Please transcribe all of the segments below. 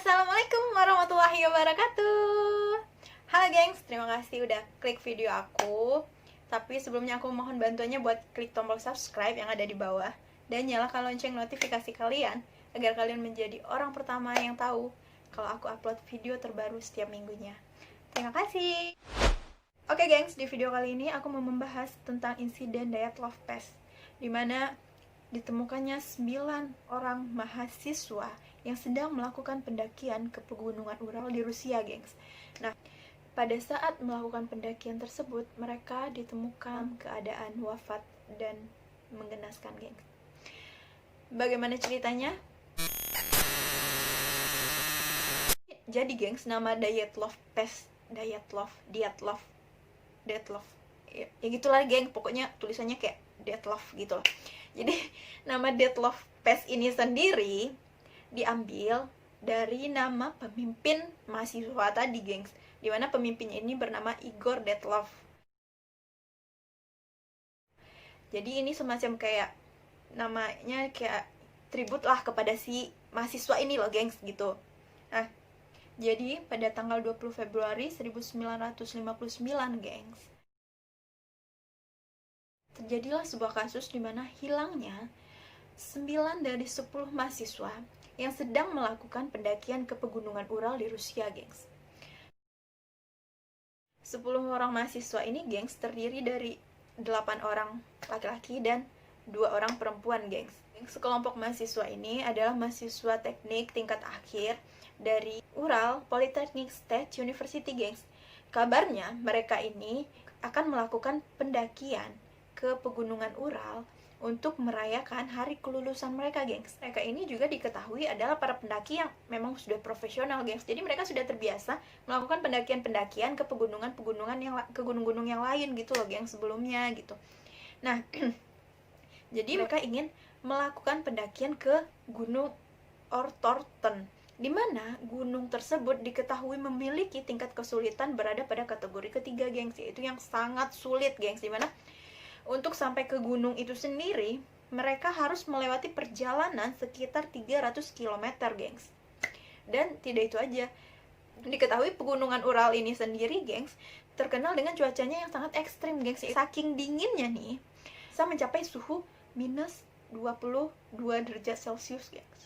Assalamualaikum warahmatullahi wabarakatuh. Halo gengs, terima kasih udah klik video aku. Tapi sebelumnya aku mohon bantuannya buat klik tombol subscribe yang ada di bawah dan nyalakan lonceng notifikasi kalian agar kalian menjadi orang pertama yang tahu kalau aku upload video terbaru setiap minggunya. Terima kasih. Oke gengs, di video kali ini aku mau membahas tentang insiden Dyatlov Pass, dimana ditemukannya 9 orang mahasiswa yang sedang melakukan pendakian ke pegunungan Ural di Rusia, gengs. Nah, pada saat melakukan pendakian tersebut, mereka ditemukan keadaan wafat dan menggenaskan, gengs. Bagaimana ceritanya? Jadi, gengs, nama Dyatlov Pass, Dyatlov, ya gitulah, geng. Pokoknya tulisannya kayak Dyatlov gitu loh. Jadi nama Dyatlov Pass ini sendiri diambil dari nama pemimpin mahasiswa tadi, gengs. Dimana pemimpinnya ini bernama Igor Dyatlov. Jadi ini semacam kayak namanya kayak tribut lah kepada si mahasiswa ini loh, gengs, gitu. Nah, jadi pada tanggal 20 Februari 1959, gengs, terjadilah sebuah kasus di mana hilangnya 9 dari 10 mahasiswa yang sedang melakukan pendakian ke pegunungan Ural di Rusia, gengs. 10 orang mahasiswa ini, gengs, terdiri dari 8 orang laki-laki dan 2 orang perempuan, gengs. Sekelompok mahasiswa ini adalah mahasiswa teknik tingkat akhir dari Ural Polytechnic State University, gengs. Kabarnya mereka ini akan melakukan pendakian ke pegunungan Ural untuk merayakan hari kelulusan mereka, gengs. Mereka ini juga diketahui adalah para pendaki yang memang sudah profesional, gengs. Jadi mereka sudah terbiasa melakukan pendakian-pendakian ke pegunungan-pegunungan yang ke gunung-gunung yang lain gitu loh, gengs, sebelumnya gitu. Nah, jadi mereka ingin melakukan pendakian ke Gunung Ortorten, di mana gunung tersebut diketahui memiliki tingkat kesulitan berada pada kategori ketiga, gengs, yaitu yang sangat sulit, gengs, di mana untuk sampai ke gunung itu sendiri, mereka harus melewati perjalanan sekitar 300 km, gengs. Dan tidak itu aja. Diketahui pegunungan Ural ini sendiri, gengs, terkenal dengan cuacanya yang sangat ekstrim, gengs. Saking dinginnya nih, bisa mencapai suhu minus 22 derajat Celcius, gengs.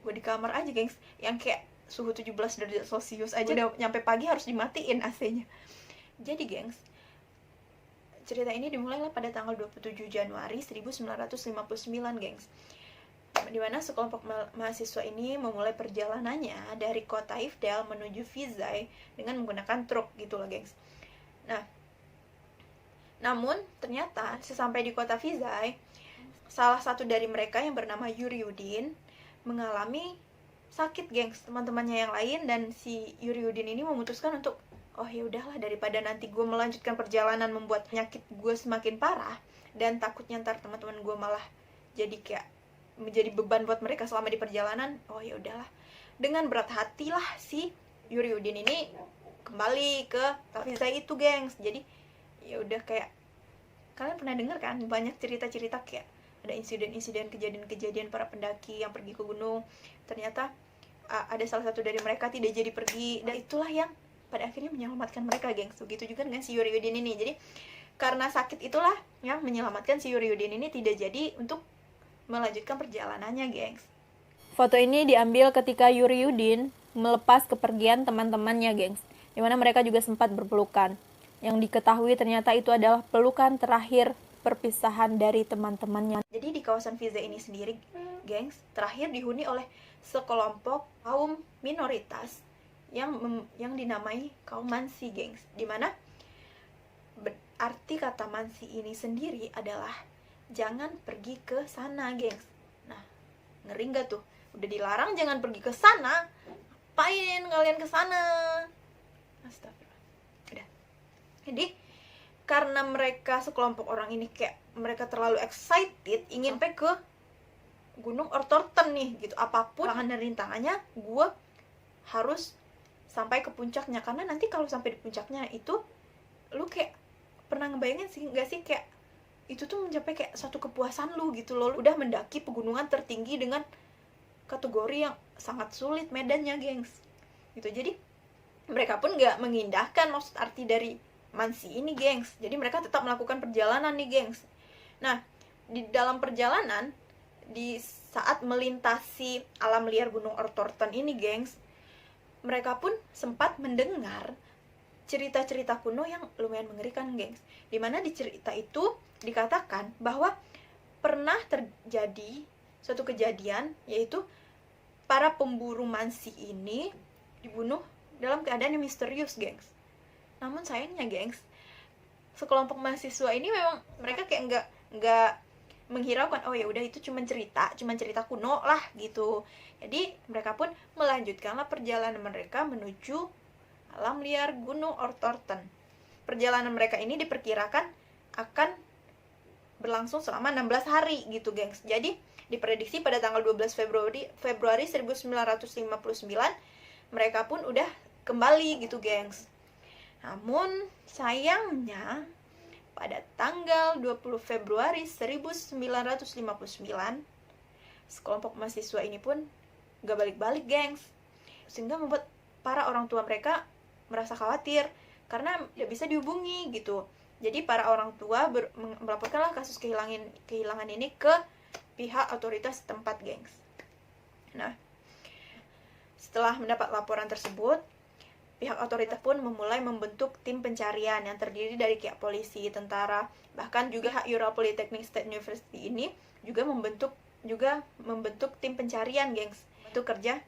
Gue di kamar aja, gengs, yang kayak suhu 17 derajat Celcius aja udah nyampe pagi harus dimatiin AC-nya. Jadi, gengs, cerita ini dimulailah pada tanggal 27 Januari 1959, gengs. Dimana sekelompok mahasiswa ini memulai perjalanannya dari kota Ivdel menuju Vizay dengan menggunakan truk gitu loh, gengs. Nah, namun ternyata sesampai di kota Vizay, salah satu dari mereka yang bernama Yuryudin mengalami sakit, gengs. Teman-temannya yang lain dan si Yuryudin ini memutuskan untuk, oh ya udahlah, daripada nanti gue melanjutkan perjalanan membuat penyakit gue semakin parah dan takutnya ntar teman-teman gue malah jadi kayak menjadi beban buat mereka selama di perjalanan. Oh ya udahlah, dengan berat hatilah si Yuryudin ini kembali ke Vizay itu, gengs. Jadi ya udah, kayak kalian pernah dengar kan banyak cerita-cerita kayak ada insiden-insiden, kejadian-kejadian para pendaki yang pergi ke gunung, ternyata ada salah satu dari mereka tidak jadi pergi, dan itulah yang pada akhirnya menyelamatkan mereka, gengs. Begitu juga dengan si Yuryudin ini. Jadi karena sakit itulah yang menyelamatkan si Yuryudin ini tidak jadi untuk melanjutkan perjalanannya, gengs. Foto ini diambil ketika Yuryudin melepas kepergian teman-temannya, gengs, dimana mereka juga sempat berpelukan. Yang diketahui ternyata itu adalah pelukan terakhir perpisahan dari teman-temannya. Jadi di kawasan Vizay ini sendiri, gengs, terakhir dihuni oleh sekelompok kaum minoritas yang dinamai kaum Mansi, gengs. Dimana arti kata Mansi ini sendiri adalah jangan pergi ke sana, gengs. Nah, ngeri nggak tuh? Udah dilarang jangan pergi ke sana, ngapain kalian ke sana? Astagfirullah. Udah. Jadi karena mereka sekelompok orang ini kayak mereka terlalu excited ingin sampai ke Gunung Ortorten nih gitu, apapun halangan dan rintangannya gue harus sampai ke puncaknya. Karena nanti kalau sampai di puncaknya itu, lu kayak pernah ngebayangin sih nggak sih, kayak itu tuh mencapai kayak suatu kepuasan lu gitu loh. Lu udah mendaki pegunungan tertinggi dengan kategori yang sangat sulit medannya, gengs. Gitu. Jadi mereka pun nggak mengindahkan maksud arti dari mansi ini, gengs. Jadi mereka tetap melakukan perjalanan nih, gengs. Nah, di dalam perjalanan, di saat melintasi alam liar Gunung Ortorton ini, gengs, mereka pun sempat mendengar cerita-cerita kuno yang lumayan mengerikan, gengs. Dimana di cerita itu dikatakan bahwa pernah terjadi suatu kejadian, yaitu para pemburu mansi ini dibunuh dalam keadaan yang misterius, gengs. Namun sayangnya, gengs, sekelompok mahasiswa ini memang mereka kayak nggak menghiraukan, oh ya udah itu cuma cerita kuno lah gitu. Jadi mereka pun melanjutkanlah perjalanan mereka menuju alam liar Gunung Ortorton. Perjalanan mereka ini diperkirakan akan berlangsung selama 16 hari gitu, gengs. Jadi diprediksi pada tanggal 12 Februari 1959 mereka pun udah kembali gitu, gengs. Namun sayangnya pada tanggal 20 Februari 1959 sekelompok mahasiswa ini pun gak balik-balik, gengs. Sehingga membuat para orang tua mereka merasa khawatir karena tidak bisa dihubungi gitu. Jadi para orang tua melaporkanlah kasus kehilangan ini ke pihak otoritas setempat, gengs. Nah, setelah mendapat laporan tersebut, pihak otoritas pun memulai membentuk tim pencarian yang terdiri dari pihak polisi, tentara, bahkan juga Ural Polytechnic State University ini juga membentuk tim pencarian, gengs. Itu kerja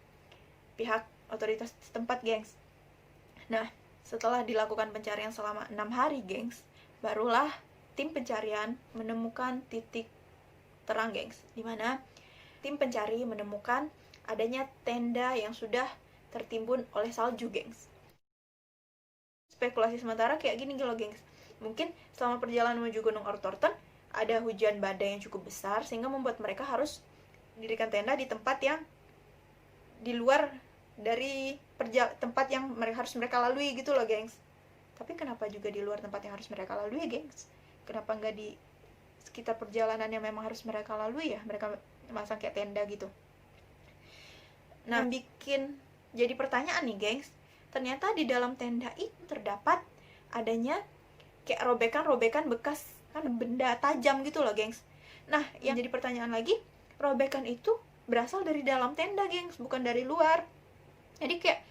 pihak otoritas setempat, gengs. Nah, setelah dilakukan pencarian selama 6 hari, gengs, barulah tim pencarian menemukan titik terang, gengs, dimana tim pencari menemukan adanya tenda yang sudah tertimbun oleh salju, gengs. Spekulasi sementara kayak gini loh, gengs. Mungkin selama perjalanan menuju Gunung Ortorton ada hujan badai yang cukup besar sehingga membuat mereka harus mendirikan tenda di tempat yang di luar dari tempat yang harus mereka lalui gitu loh, gengs. Tapi kenapa juga di luar tempat yang harus mereka lalui, gengs? Kenapa nggak di sekitar perjalanan yang memang harus mereka lalui ya? Mereka masang kayak tenda gitu. Nah, bikin jadi pertanyaan nih, gengs. Ternyata di dalam tenda itu terdapat adanya kayak robekan-robekan bekas kan benda tajam gitu loh, gengs. Nah, yang jadi pertanyaan lagi, robekan itu berasal dari dalam tenda, gengs, bukan dari luar. Jadi kayak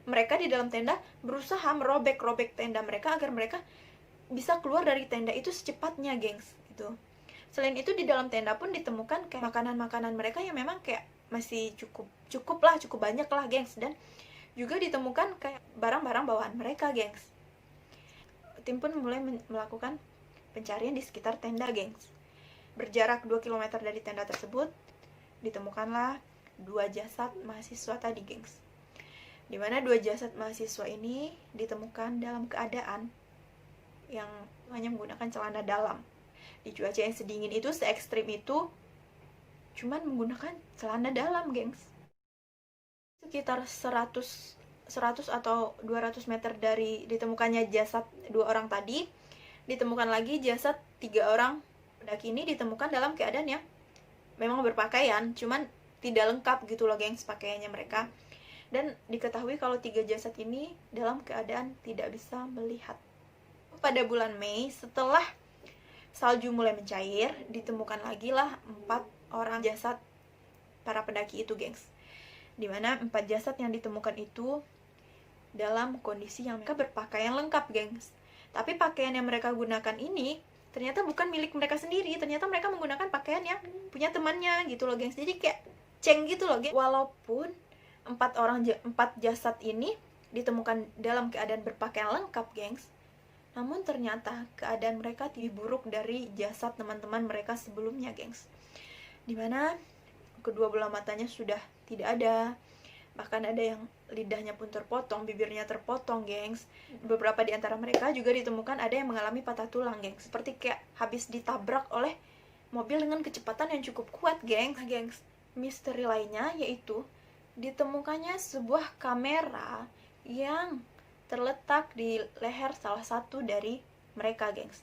mereka di dalam tenda berusaha merobek-robek tenda mereka agar mereka bisa keluar dari tenda itu secepatnya, gengs, gitu. Selain itu di dalam tenda pun ditemukan kayak makanan-makanan mereka yang memang kayak masih cukup banyak lah, gengs. Dan juga ditemukan kayak barang-barang bawaan mereka, gengs. Tim pun mulai melakukan pencarian di sekitar tenda, gengs. Berjarak 2 km dari tenda tersebut ditemukanlah 2 jasad mahasiswa tadi, gengs. Dimana 2 jasad mahasiswa ini ditemukan dalam keadaan yang hanya menggunakan celana dalam. Di cuaca yang sedingin itu, se-ekstrim itu, cuman menggunakan celana dalam, gengs. Sekitar 100 atau 200 meter dari ditemukannya jasad 2 orang tadi, ditemukan lagi jasad 3 orang pendaki ini ditemukan dalam keadaan yang memang berpakaian, cuman tidak lengkap gitu loh, gengs, pakaiannya mereka. Dan diketahui kalau 3 jasad ini dalam keadaan tidak bisa melihat. Pada bulan Mei, setelah salju mulai mencair, ditemukan lagi lah 4 orang jasad para pendaki itu, gengs. Dimana 4 jasad yang ditemukan itu dalam kondisi yang mereka berpakaian lengkap, gengs. Tapi pakaian yang mereka gunakan ini ternyata bukan milik mereka sendiri, ternyata mereka menggunakan pakaian yang punya temannya gitu loh, gengs. Jadi kayak ceng gitu loh, gengs. Walaupun 4 jasad ini ditemukan dalam keadaan berpakaian lengkap, gengs, namun ternyata keadaan mereka lebih buruk dari jasad teman-teman mereka sebelumnya, gengs. Dimana kedua belah matanya sudah tidak ada, bahkan ada yang lidahnya pun terpotong, bibirnya terpotong, gengs. Beberapa di antara mereka juga ditemukan ada yang mengalami patah tulang, gengs, seperti kayak habis ditabrak oleh mobil dengan kecepatan yang cukup kuat, gengs. Misteri lainnya yaitu ditemukannya sebuah kamera yang terletak di leher salah satu dari mereka, gengs.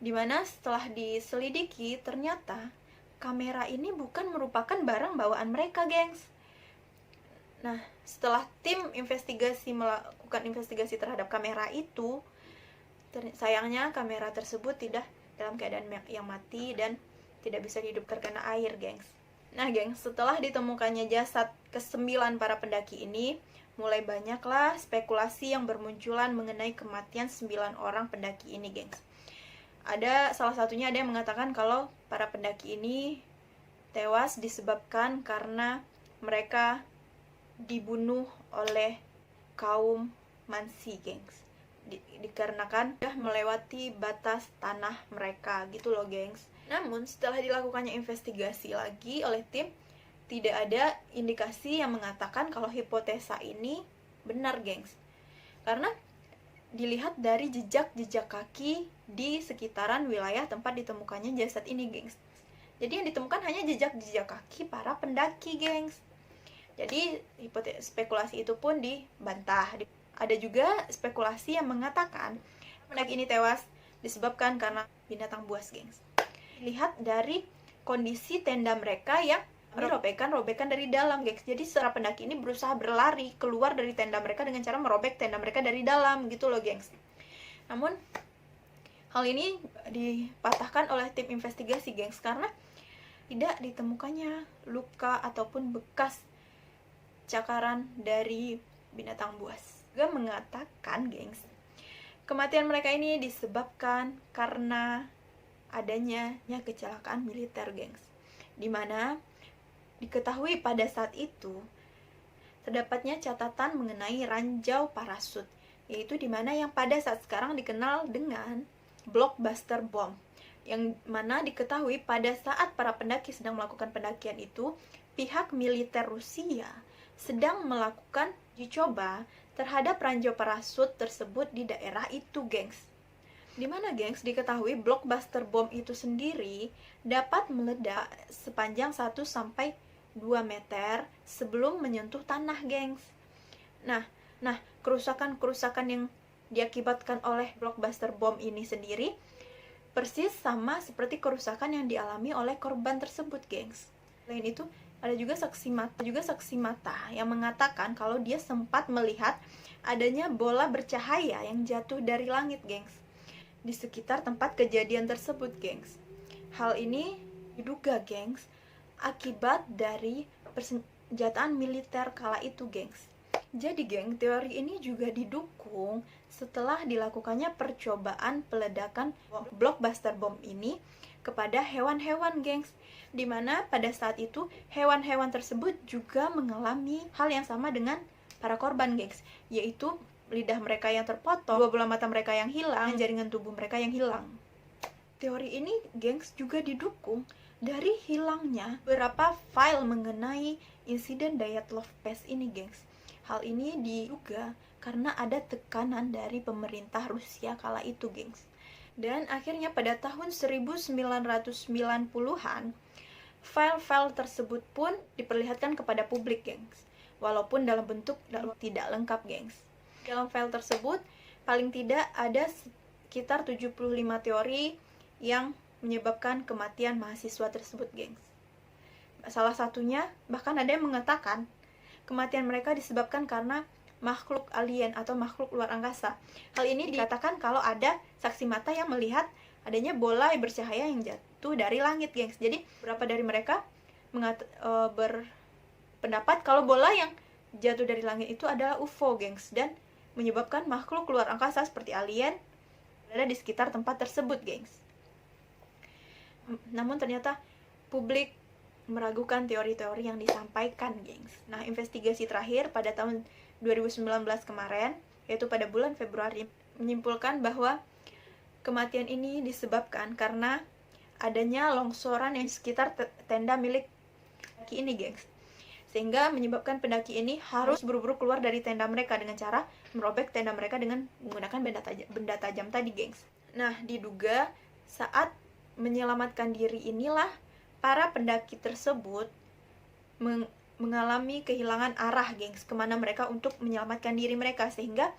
Dimana setelah diselidiki ternyata kamera ini bukan merupakan barang bawaan mereka, gengs. Nah, setelah tim investigasi melakukan investigasi terhadap kamera itu, sayangnya kamera tersebut tidak dalam keadaan yang mati dan tidak bisa hidup terkena air, gengs. Nah, gengs, setelah ditemukannya jasad ke-9 para pendaki ini, mulai banyaklah spekulasi yang bermunculan mengenai kematian 9 orang pendaki ini, gengs. Salah satunya ada yang mengatakan kalau para pendaki ini tewas disebabkan karena mereka dibunuh oleh kaum Mansi, gengs. Dikarenakan sudah melewati batas tanah mereka gitu loh, gengs. Namun setelah dilakukannya investigasi lagi oleh tim, tidak ada indikasi yang mengatakan kalau hipotesa ini benar, gengs. Karena dilihat dari jejak-jejak kaki di sekitaran wilayah tempat ditemukannya jasad ini, gengs. Jadi yang ditemukan hanya jejak-jejak kaki para pendaki, gengs. Jadi spekulasi itu pun dibantah. Ada juga spekulasi yang mengatakan pendaki ini tewas disebabkan karena binatang buas, gengs. Lihat dari kondisi tenda mereka yang robekan dari dalam, gengs. Jadi para pendaki ini berusaha berlari keluar dari tenda mereka dengan cara merobek tenda mereka dari dalam gitu loh, gengs. Namun hal ini dipatahkan oleh tim investigasi, gengs, karena tidak ditemukannya luka ataupun bekas cakaran dari binatang buas. Juga mengatakan, gengs, kematian mereka ini disebabkan karena adanya kecelakaan militer, gengs, dimana diketahui pada saat itu terdapatnya catatan mengenai ranjau parasut, yaitu dimana yang pada saat sekarang dikenal dengan blockbuster bomb, yang mana diketahui pada saat para pendaki sedang melakukan pendakian itu, pihak militer Rusia sedang melakukan uji coba terhadap ranjau parasut tersebut di daerah itu, gengs. Dimana, gengs, diketahui blockbuster bom itu sendiri dapat meledak sepanjang 1-2 meter sebelum menyentuh tanah, gengs. Nah, kerusakan-kerusakan yang diakibatkan oleh blockbuster bom ini sendiri persis sama seperti kerusakan yang dialami oleh korban tersebut, gengs. Selain itu, ada juga saksi mata yang mengatakan kalau dia sempat melihat adanya bola bercahaya yang jatuh dari langit, gengs, di sekitar tempat kejadian tersebut, gengs. Hal ini diduga, gengs, akibat dari persenjataan militer kala itu, gengs. Jadi, geng, teori ini juga didukung setelah dilakukannya percobaan peledakan blockbuster bom ini kepada hewan-hewan, gengs, dimana pada saat itu hewan-hewan tersebut juga mengalami hal yang sama dengan para korban, gengs, yaitu lidah mereka yang terpotong, 2 bola mata mereka yang hilang, dan jaringan tubuh mereka yang hilang. Teori ini, gengs, juga didukung dari hilangnya beberapa file mengenai insiden Dyatlov Pass ini, gengs. Hal ini diduga karena ada tekanan dari pemerintah Rusia kala itu, gengs. Dan akhirnya pada tahun 1990-an, file-file tersebut pun diperlihatkan kepada publik, gengs. Walaupun dalam bentuk tidak lengkap, gengs. Dalam file tersebut, paling tidak ada sekitar 75 teori yang menyebabkan kematian mahasiswa tersebut, gengs. Salah satunya, bahkan ada yang mengatakan kematian mereka disebabkan karena makhluk alien atau makhluk luar angkasa. Hal ini dikatakan kalau ada saksi mata yang melihat adanya bola bercahaya yang jatuh dari langit, gengs. Jadi beberapa dari mereka berpendapat kalau bola yang jatuh dari langit itu adalah UFO, gengs, dan menyebabkan makhluk luar angkasa seperti alien berada di sekitar tempat tersebut, gengs. Namun ternyata publik meragukan teori-teori yang disampaikan, gengs. Nah, investigasi terakhir pada tahun 2019 kemarin, yaitu pada bulan Februari, menyimpulkan bahwa kematian ini disebabkan karena adanya longsoran yang sekitar tenda milik pendaki ini, gengs. Sehingga menyebabkan pendaki ini harus buru-buru keluar dari tenda mereka dengan cara merobek tenda mereka dengan menggunakan benda tajam tadi, gengs. Nah, diduga saat menyelamatkan diri inilah para pendaki tersebut mengalami kehilangan arah, gengs, kemana mereka untuk menyelamatkan diri mereka, sehingga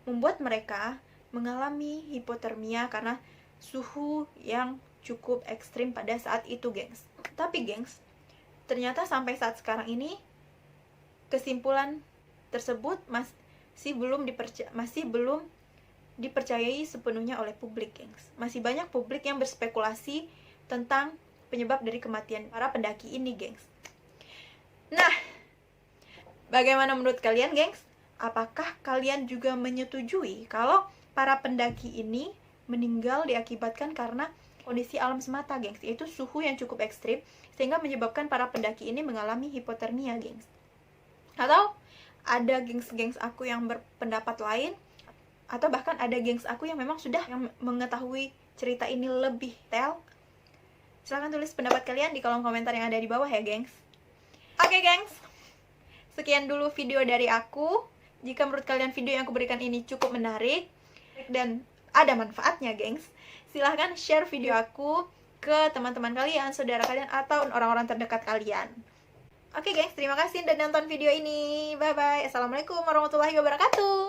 membuat mereka mengalami hipotermia karena suhu yang cukup ekstrim pada saat itu, gengs. Tapi, gengs, ternyata sampai saat sekarang ini kesimpulan tersebut masih belum dipercayai sepenuhnya oleh publik, gengs. Masih banyak publik yang berspekulasi tentang penyebab dari kematian para pendaki ini, gengs. Nah, bagaimana menurut kalian, gengs? Apakah kalian juga menyetujui kalau para pendaki ini meninggal diakibatkan karena kondisi alam semata, gengs, yaitu suhu yang cukup ekstrim sehingga menyebabkan para pendaki ini mengalami hipotermia, gengs? Atau ada gengs-gengs aku yang berpendapat lain, atau bahkan ada gengs aku yang memang sudah mengetahui cerita ini lebih detail? Silahkan tulis pendapat kalian di kolom komentar yang ada di bawah ya, gengs. Oke, gengs, sekian dulu video dari aku. Jika menurut kalian video yang aku berikan ini cukup menarik dan ada manfaatnya, gengs, silahkan share video aku ke teman-teman kalian, saudara kalian, atau orang-orang terdekat kalian. Oke, gengs, terima kasih sudah nonton video ini. Bye-bye. Assalamualaikum warahmatullahi wabarakatuh.